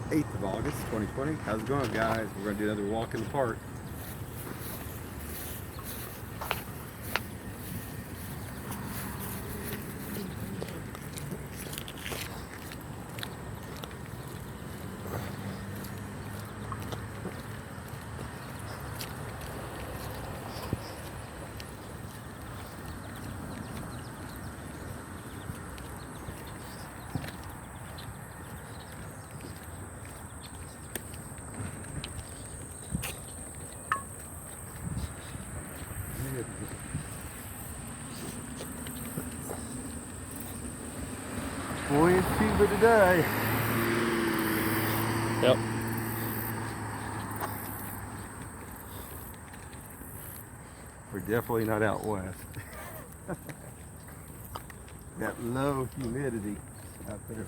8th of August, 2020. How's it going, guys? We're going to do another walk in the park. Boy, it's Cuba today. Yep. We're definitely not out west. That low humidity out there.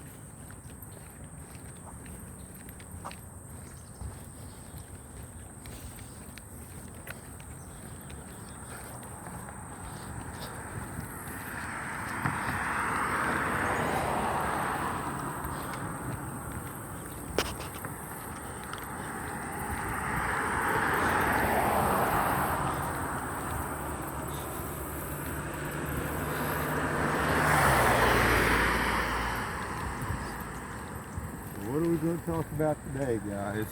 What are we going to talk about today, guys?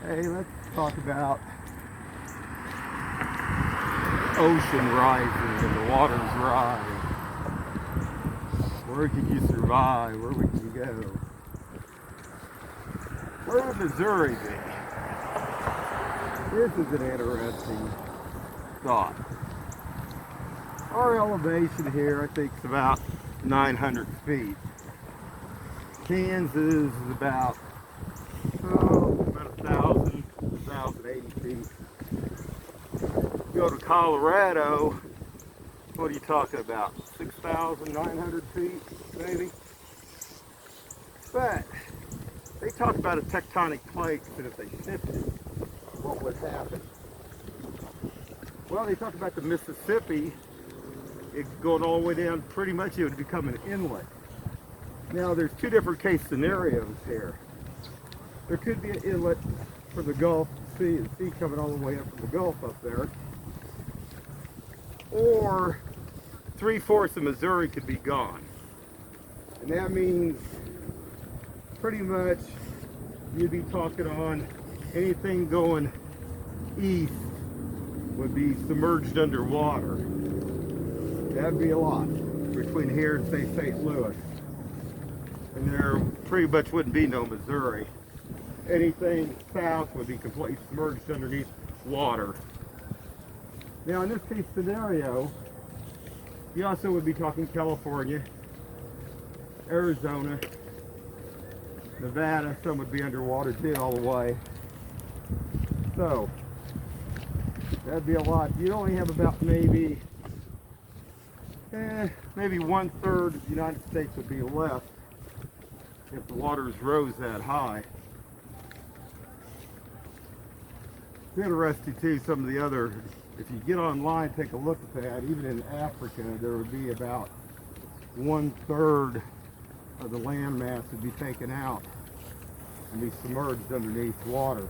Hey, let's talk about ocean rising and the waters rise. Where could you survive? Where would you go? Where would Missouri be? This is an interesting thought. Our elevation here, I think, is about 900 feet. Kansas is about 1,080 feet. Go to Colorado, what are you talking about? 6,900 feet, maybe? But they talk about a tectonic plates, and if they shifted, what would happen? Well, they talk about the Mississippi, it going all the way down, pretty much it would become an inlet. Now, there's two different case scenarios here. There could be an inlet for the Gulf Sea, the sea coming all the way up from the Gulf up there. Or 3/4 of Missouri could be gone. And that means pretty much you'd be talking on anything going east would be submerged underwater. That'd be a lot between here and say St. Louis. And there pretty much wouldn't be no Missouri. Anything south would be completely submerged underneath water. Now in this case scenario, you also would be talking California, Arizona, Nevada, some would be underwater too all the way. So, that'd be a lot. You'd only have about maybe 1/3 of the United States would be left if the waters rose that high. It's interesting too, some of the other, if you get online, take a look at that, even in Africa, there would be about 1/3 of the land mass would be taken out and be submerged underneath water.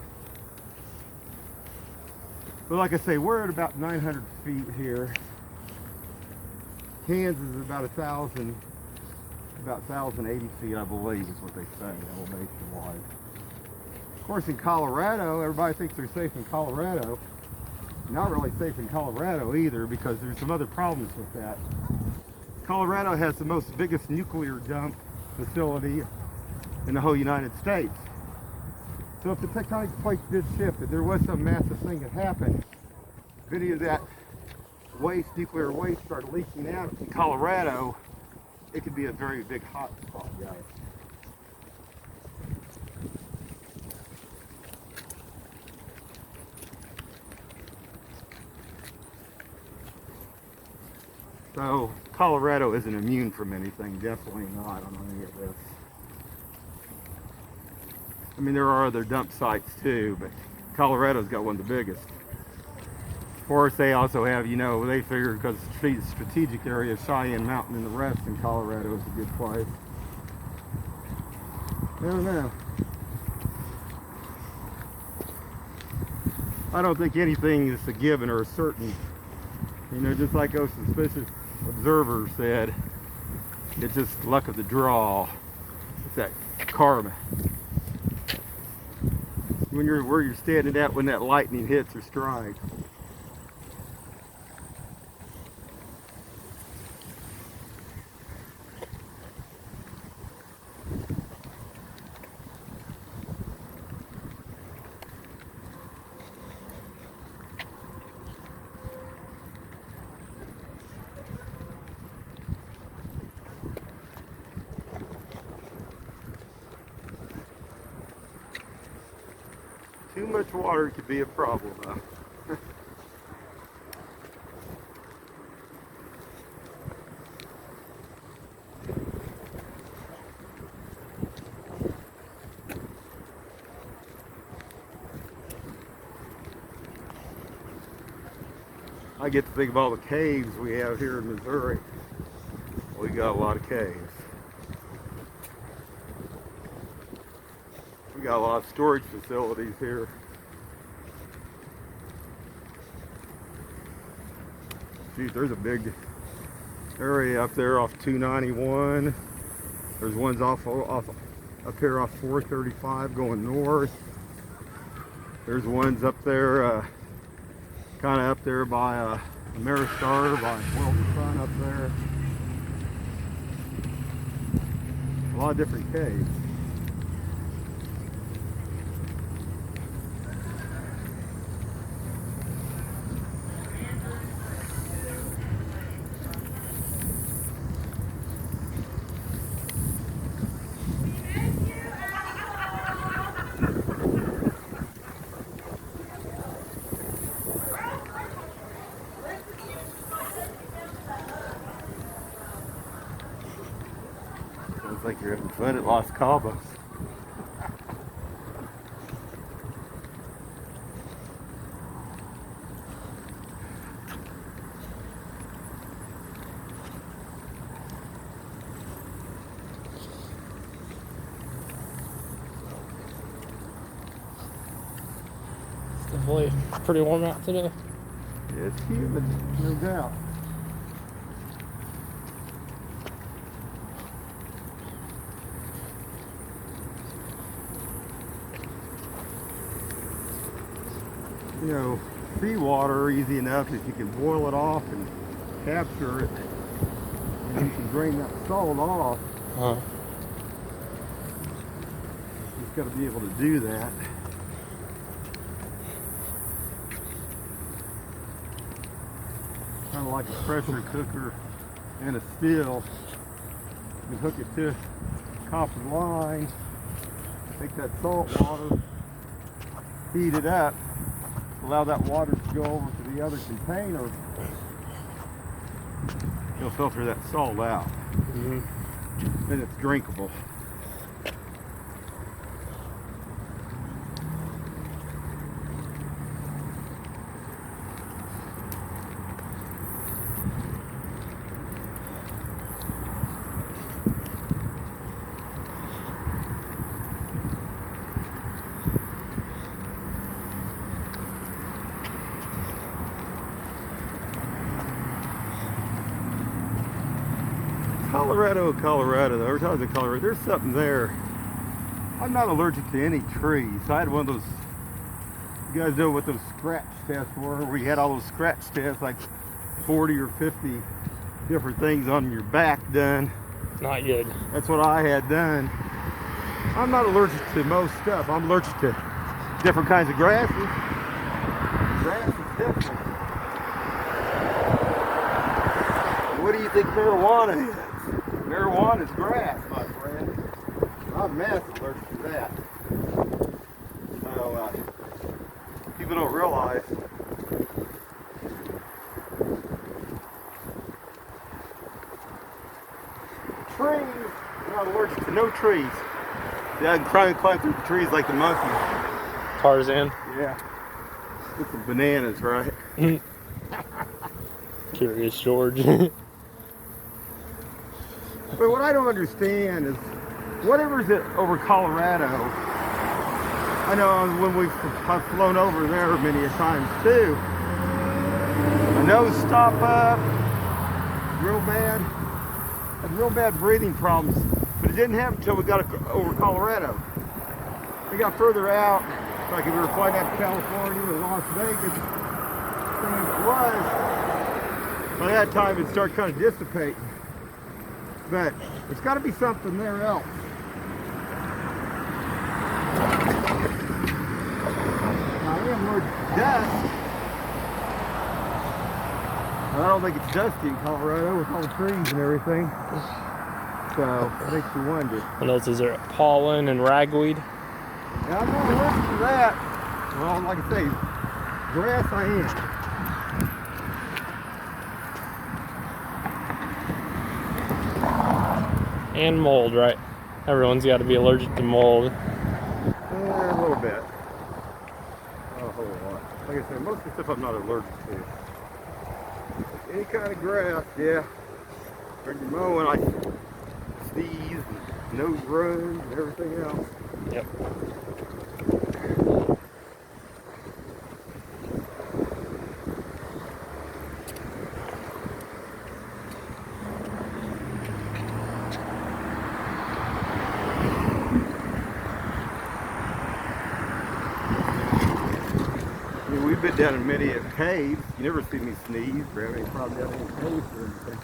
But like I say, we're at about 900 feet here. Kansas is about 1,080 feet, I believe, is what they say, elevation-wise. Of course, in Colorado, everybody thinks they're safe in Colorado. Not really safe in Colorado either, because there's some other problems with that. Colorado has the biggest nuclear dump facility in the whole United States. So if the tectonic plates did shift, if there was some massive thing that happened, if any of that waste, nuclear waste, started leaking out in Colorado, it could be a very big hot spot, guys. So Colorado isn't immune from anything, definitely not on any of this. I mean, there are other dump sites too, but Colorado's got one of the biggest. Of course, they also have, they figure because the strategic area of Cheyenne Mountain and the rest in Colorado is a good place. don't know. I don't think anything is a given or a certain. You know, just like those suspicious observers said, it's just luck of the draw. It's that karma. When you're where you're standing at when that lightning hits or strikes. Too much water could be a problem, though. I get to think of all the caves we have here in Missouri. We got a lot of caves. We got a lot of storage facilities here. Shoot, there's a big area up there off 291. There's ones up here off 435 going north. There's ones up there, kind of up there by Ameristar, by Wilton Front up there. A lot of different caves. Sounds like you're having fun at Los Cabos. It's definitely pretty warm out today. It's humid, no doubt. You know, seawater, easy enough if you can boil it off and capture it. And you can drain that salt off. You just got to be able to do that. Kind of like a pressure cooker and a still. You hook it to copper line, take that salt water, heat it up, allow that water to go over to the other container. It'll filter that salt out. Then it's drinkable. Colorado, though. Every time I was in Colorado, there's something there. I'm not allergic to any trees. I had one of those, you guys know what those scratch tests were, where you had all those scratch tests, like 40 or 50 different things on your back done. Not good. That's what I had done. I'm not allergic to most stuff. I'm allergic to different kinds of grasses. Grass is different. What do you think marijuana is? Marijuana is grass, my friend. I'm massive allergic to that. So, people don't realize. Trees, I'm not allergic to no trees. Yeah, I can try and climb through the trees like the monkey. Tarzan. Yeah. Get some bananas, right? Curious George. But what I don't understand is whatever's it over Colorado. I know when I've flown over there many a times too. My nose stop up, real bad. Had real bad breathing problems, but it didn't happen until we got over Colorado. We got further out, like if we were flying out to California or Las Vegas, thing it was. By that time, it started kind of dissipating. But there's got to be something there else. Now, I am allergic to dust. I don't think it's dusty in Colorado with all the trees and everything. So it makes you wonder. And those is there pollen and ragweed. Yeah, I'm not allergic to that. Well, like I say, grass I am. And mold, right? Everyone's got to be allergic to mold. A little bit. Not a whole lot. Like I said, most of the stuff I'm not allergic to. Any kind of grass, yeah. When you're mowing, I sneeze, and nose runs, and everything else. Yep. I mean, we've been down in many caves. You never see me sneeze or have any problem down in caves or anything.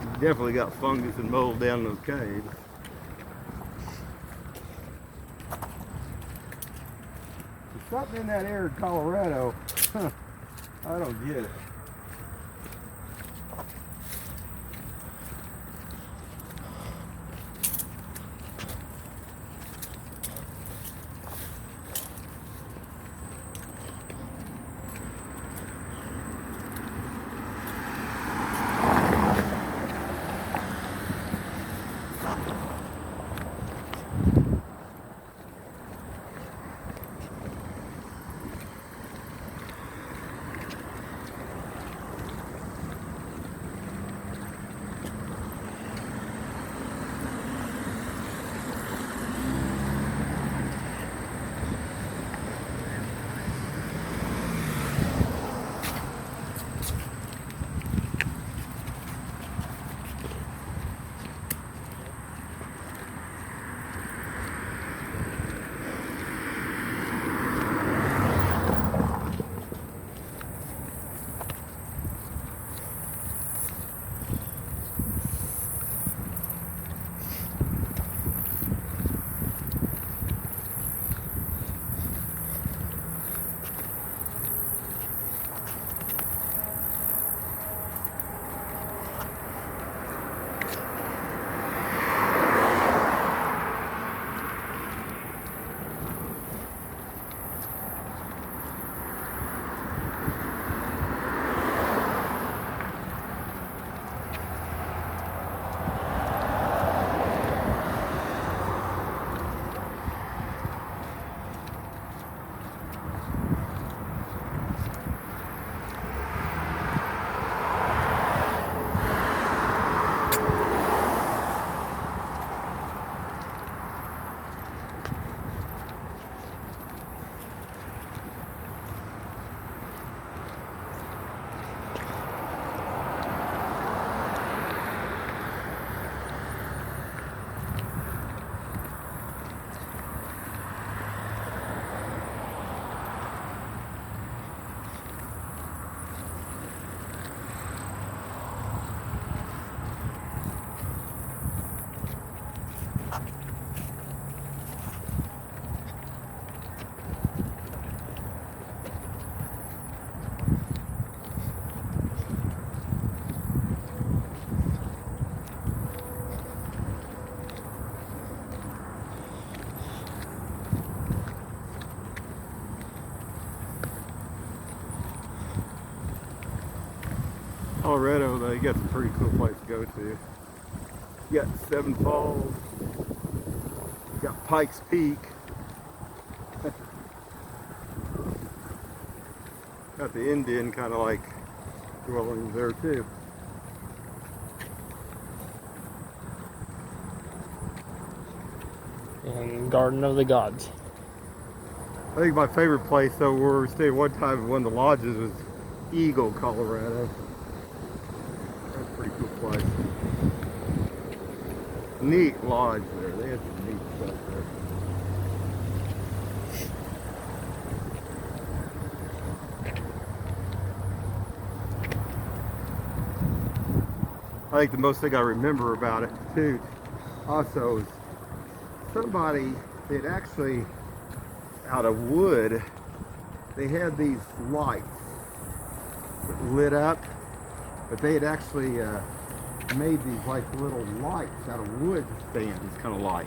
You definitely got fungus and mold down in those caves. There's something in that air in Colorado. Huh, I don't get it. Colorado, though, you got some pretty cool place to go to. You got Seven Falls, you got Pikes Peak. Got the Indian kind of like dwellings there too. And Garden of the Gods. I think my favorite place though where we stayed one time in one of the lodges was Eagle, Colorado. That's a pretty cool place. Neat lodge there. They had some neat stuff there. I think the most thing I remember about it too also is somebody that actually out of wood, they had these lights that lit up, but they had actually made these like little lights out of wood stands, kind of like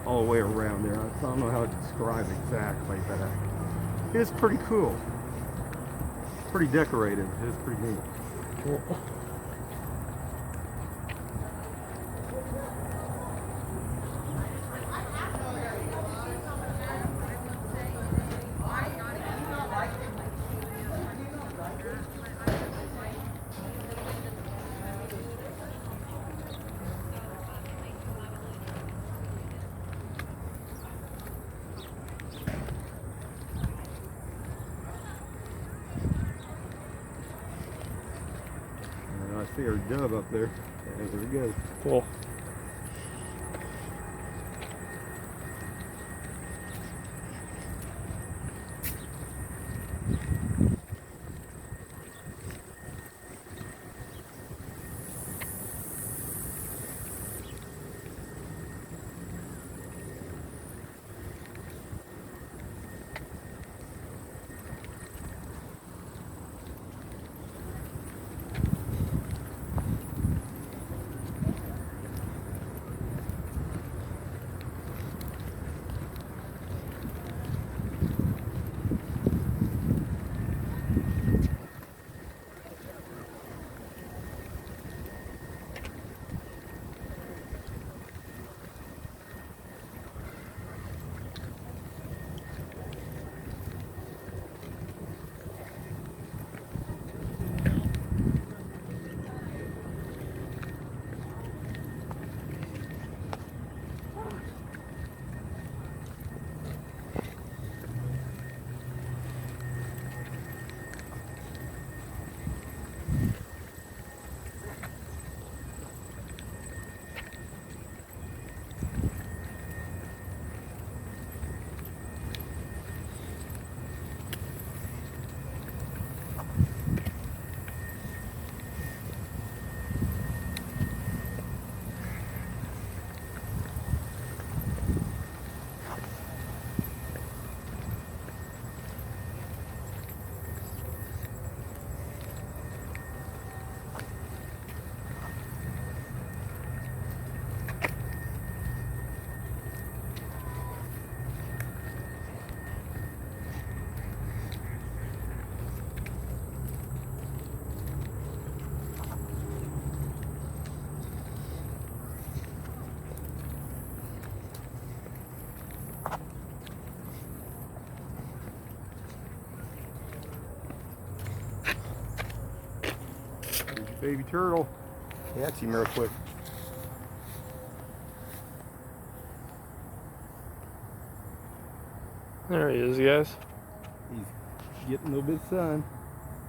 all the way around there. I don't know how to describe it exactly, but it's pretty cool. Pretty decorative. It's pretty neat. Cool. I see our dove up there. Yeah, there we go. Cool. Baby turtle. Catch him real quick. There he is, guys. He's getting a little bit of sun.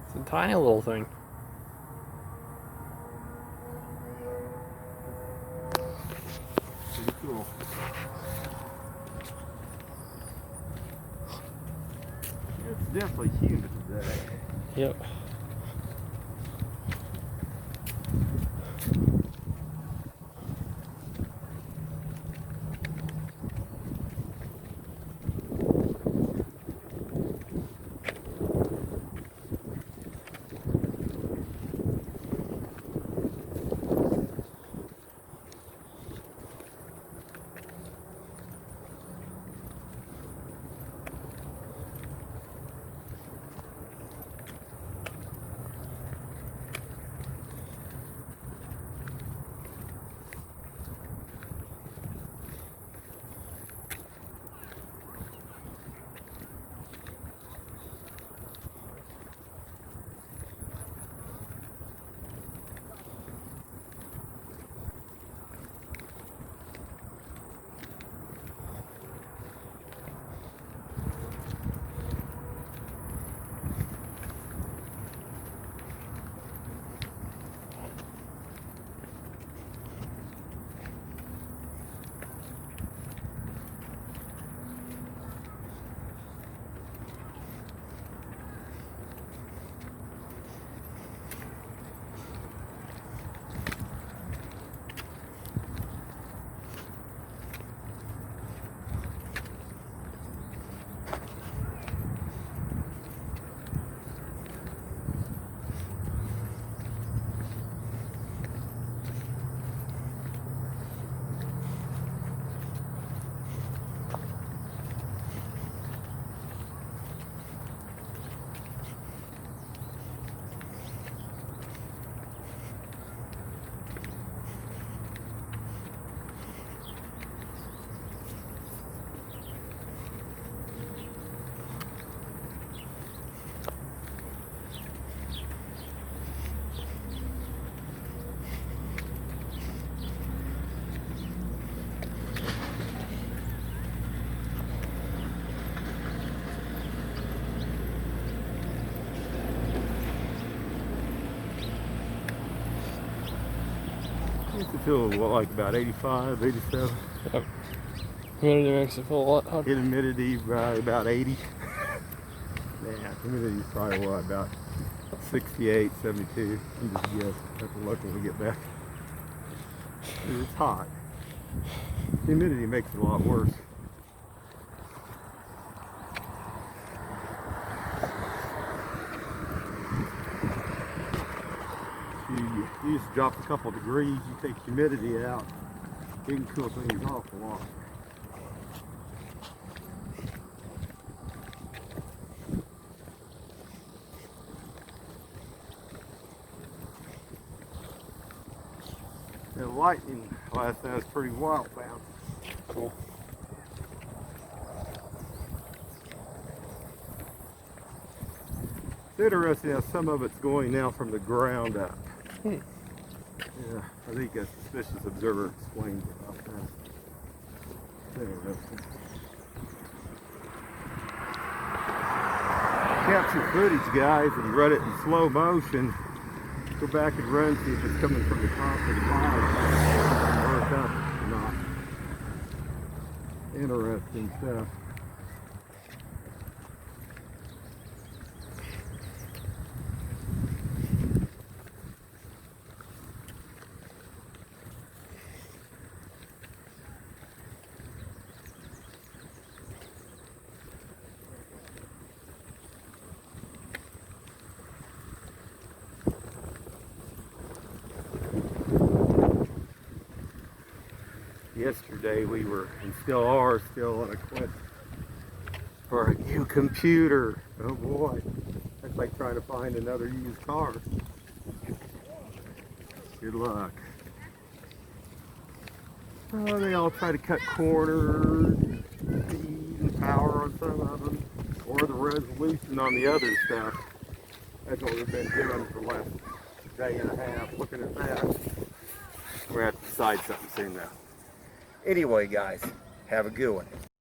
It's a tiny little thing. Pretty cool. It's definitely humid today. Yep. Makes it feel what, like about 85, 87. Yep. Humidity makes it feel a lot hotter. Humidity right about 80. Yeah, humidity is probably what, about 68, 72. I'm just guessing. Have to look when we get back. It's hot. Humidity makes it a lot worse. You just drop a couple degrees, you take humidity out, you can cool things off a lot. The lightning last night was pretty wild bound. Cool. It's interesting how some of it's going now from the ground up. Hmm. Yeah, I think a suspicious observer explains about that. Interesting. Capture footage, guys, and run it in slow motion. Go back and run, see if it's coming from the top or the bottom, or if that's not. Interesting stuff. Yesterday we were, and still are, still on a quest for a new computer. Oh boy, that's like trying to find another used car. Good luck. Oh, they all try to cut corners, speed and power on some of them, or the resolution on the other stuff. That's what we've been doing for the last day and a half, looking at that. We're going to have to decide something soon though. Anyway, guys, have a good one.